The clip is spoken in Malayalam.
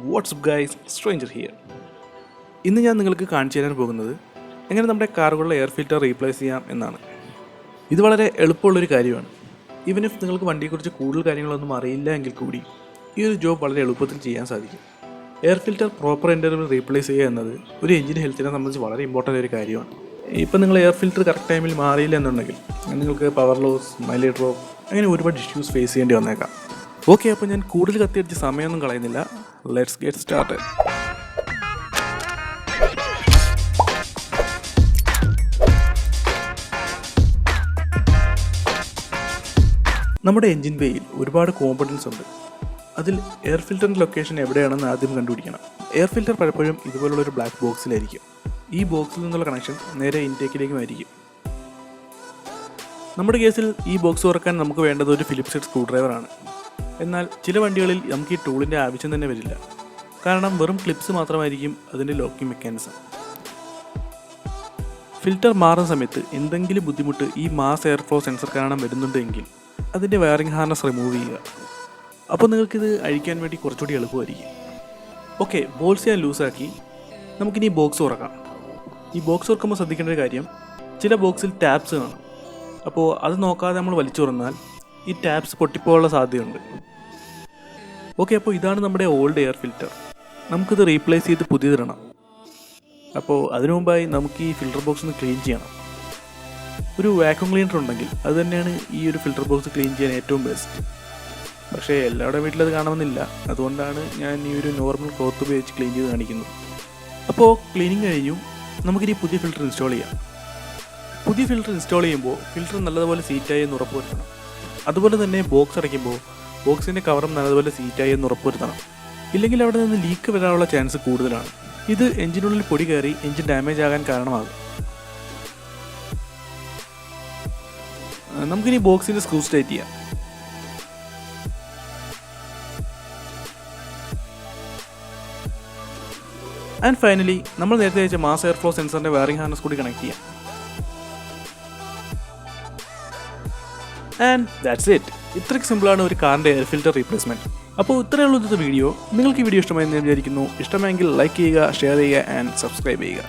WhatsApp guys, stranger here. ഇന്ന് ഞാൻ നിങ്ങൾക്ക് കാണിച്ചു തരാൻ പോകുന്നത് എങ്ങനെ നമ്മുടെ കാറുകളിലെ എയർ ഫിൽറ്റർ റീപ്ലേസ് ചെയ്യാം എന്നാണ്. ഇത് വളരെ എളുപ്പമുള്ളൊരു കാര്യമാണ്. ഈവൻ ഇഫ് നിങ്ങൾക്ക് വണ്ടിയെക്കുറിച്ച് കൂടുതൽ കാര്യങ്ങളൊന്നും അറിയില്ല എങ്കിൽ കൂടി ഈ ഒരു ജോബ് വളരെ എളുപ്പത്തിൽ ചെയ്യാൻ സാധിക്കും. Air filter proper interval replace ചെയ്യുക എന്നത് ഒരു എഞ്ചിൻ ഹെൽത്തിനെ സംബന്ധിച്ച് വളരെ ഇമ്പോർട്ടൻ്റ് ഒരു കാര്യമാണ്. ഇപ്പം നിങ്ങൾ എയർ ഫിൽറ്റർ കറക്റ്റ് ടൈമിൽ മാറിയില്ല എന്നുണ്ടെങ്കിൽ നിങ്ങൾക്ക് പവർ ലോസ്, മൈലേജ് ഡ്രോപ്പ് അങ്ങനെ ഒരുപാട് ഇഷ്യൂസ് ഫേസ് ചെയ്യേണ്ടി വന്നേക്കാം. ഓക്കെ, അപ്പോൾ ഞാൻ കൂടുതൽ കത്തിയടിച്ച് സമയമൊന്നും കളയുന്നില്ല. Let's get started. നമ്മുടെ എൻജിൻ ബേയിൽ ഒരുപാട് കോമ്പണൻസ് ഉണ്ട്. അതിൽ എയർ ഫിൽറ്ററിൻ്റെ ലൊക്കേഷൻ എവിടെയാണെന്ന് ആദ്യം കണ്ടുപിടിക്കണം. എയർ ഫിൽറ്റർ പലപ്പോഴും ഇതുപോലുള്ളൊരു ബ്ലാക്ക് ബോക്സിലായിരിക്കും. ഈ ബോക്സിൽ നിന്നുള്ള കണക്ഷൻ നേരെ ഇൻടേക്കിലേക്കുമായിരിക്കും. നമ്മുടെ കേസിൽ ഈ ബോക്സ് തുറക്കാൻ നമുക്ക് വേണ്ടത് ഒരു ഫിലിപ്സ് ഹെഡ് സ്ക്രൂ ഡ്രൈവറാണ്. എന്നാൽ ചില വണ്ടികളിൽ നമുക്ക് ഈ ടൂളിൻ്റെ ആവശ്യം തന്നെ വരില്ല. കാരണം വെറും ക്ലിപ്സ് മാത്രമായിരിക്കും അതിൻ്റെ ലോക്കിംഗ് മെക്കാനിസം. ഫിൽറ്റർ മാറുന്ന സമയത്ത് എന്തെങ്കിലും ബുദ്ധിമുട്ട് ഈ മാസ് എയർ ഫ്ലോ സെൻസർ കാണാൻ വരുന്നുണ്ടെങ്കിൽ അതിൻ്റെ വയറിംഗ് ഹാർനസ് റിമൂവ് ചെയ്യുക. അപ്പോൾ നിങ്ങൾക്കിത് അഴിക്കാൻ വേണ്ടി കുറച്ചുകൂടി എളുപ്പമായിരിക്കും. ഓക്കെ, ബോൾസ് ഞാൻ ലൂസാക്കി. നമുക്കിനി ബോക്സ് തുറക്കാം. ഈ ബോക്സ് തുറക്കുമ്പോൾ ശ്രദ്ധിക്കേണ്ട ഒരു കാര്യം, ചില ബോക്സിൽ ടാപ്സ് കാണും. അപ്പോൾ അത് നോക്കാതെ നമ്മൾ വലിച്ചു തുറന്നാൽ ഈ ടാപ്സ് പൊട്ടിപ്പോകാനുള്ള സാധ്യതയുണ്ട്. ഓക്കെ, അപ്പോൾ ഇതാണ് നമ്മുടെ ഓൾഡ് എയർ ഫിൽറ്റർ. നമുക്കിത് റീപ്ലേസ് ചെയ്ത് പുതിയതിടണം. അപ്പോൾ അതിനു മുമ്പായി നമുക്ക് ഈ ഫിൽറ്റർ ബോക്സ് ഒന്ന് ക്ലീൻ ചെയ്യണം. ഒരു വാക്യൂം ക്ലീനർ ഉണ്ടെങ്കിൽ അത് തന്നെയാണ് ഈ ഒരു ഫിൽറ്റർ ബോക്സ് ക്ലീൻ ചെയ്യാൻ ഏറ്റവും ബെസ്റ്റ്. പക്ഷേ എല്ലാവരുടെ വീട്ടിലത് കാണണമെന്നില്ല. അതുകൊണ്ടാണ് ഞാൻ ഈ ഒരു നോർമൽ ക്ലോത്ത് ഉപയോഗിച്ച് ക്ലീൻ ചെയ്ത് കാണിക്കുന്നത്. അപ്പോൾ ക്ലീനിങ് കഴിഞ്ഞു. നമുക്കിനി പുതിയ ഫിൽറ്റർ ഇൻസ്റ്റാൾ ചെയ്യാം. പുതിയ ഫിൽറ്റർ ഇൻസ്റ്റാൾ ചെയ്യുമ്പോൾ ഫിൽറ്റർ നല്ലതുപോലെ സീറ്റായി എന്ന് ഉറപ്പുവരുത്തണം. അതുപോലെ തന്നെ ബോക്സ് അടയ്ക്കുമ്പോൾ ബോക്സിൻ്റെ കവറും നല്ലതുപോലെ സീറ്റായി എന്ന് ഉറപ്പുവരുത്തണം. ഇല്ലെങ്കിൽ അവിടെ നിന്ന് ലീക്ക് വരാനുള്ള ചാൻസ് കൂടുതലാണ്. ഇത് എഞ്ചിനുള്ളിൽ പൊടി കയറി എഞ്ചിൻ ഡാമേജ് ആകാൻ കാരണമാകും. നമുക്കിനി ബോക്സിൻ്റെ സ്ക്രൂസ് ടൈറ്റ് ചെയ്യാം. ആൻഡ് ഫൈനലി നമ്മൾ നേരത്തെ വെച്ച മാസ് എയർ ഫ്ലോ സെൻസറിൻ്റെ വയറിംഗ് ഹാർനസ് കൂടി കണക്ട് ചെയ്യാം. And that's it. ഇത്രയ്ക്ക് സിമ്പിളാണ് ഒരു കാറിൻ്റെ എയർ ഫിൽറ്റർ റീപ്ലേസ്മെൻറ്റ്. അപ്പോൾ ഇത്രയേ ഉള്ളൂ ഇന്നത്തെ വീഡിയോ. നിങ്ങൾക്ക് ഈ വീഡിയോ ഇഷ്ടമായി എന്ന് വിചാരിക്കുന്നു. ഇഷ്ടമെങ്കിൽ ലൈക്ക് ചെയ്യുക, ഷെയർ ചെയ്യുക ആൻഡ് സബ്സ്ക്രൈബ് ചെയ്യുക.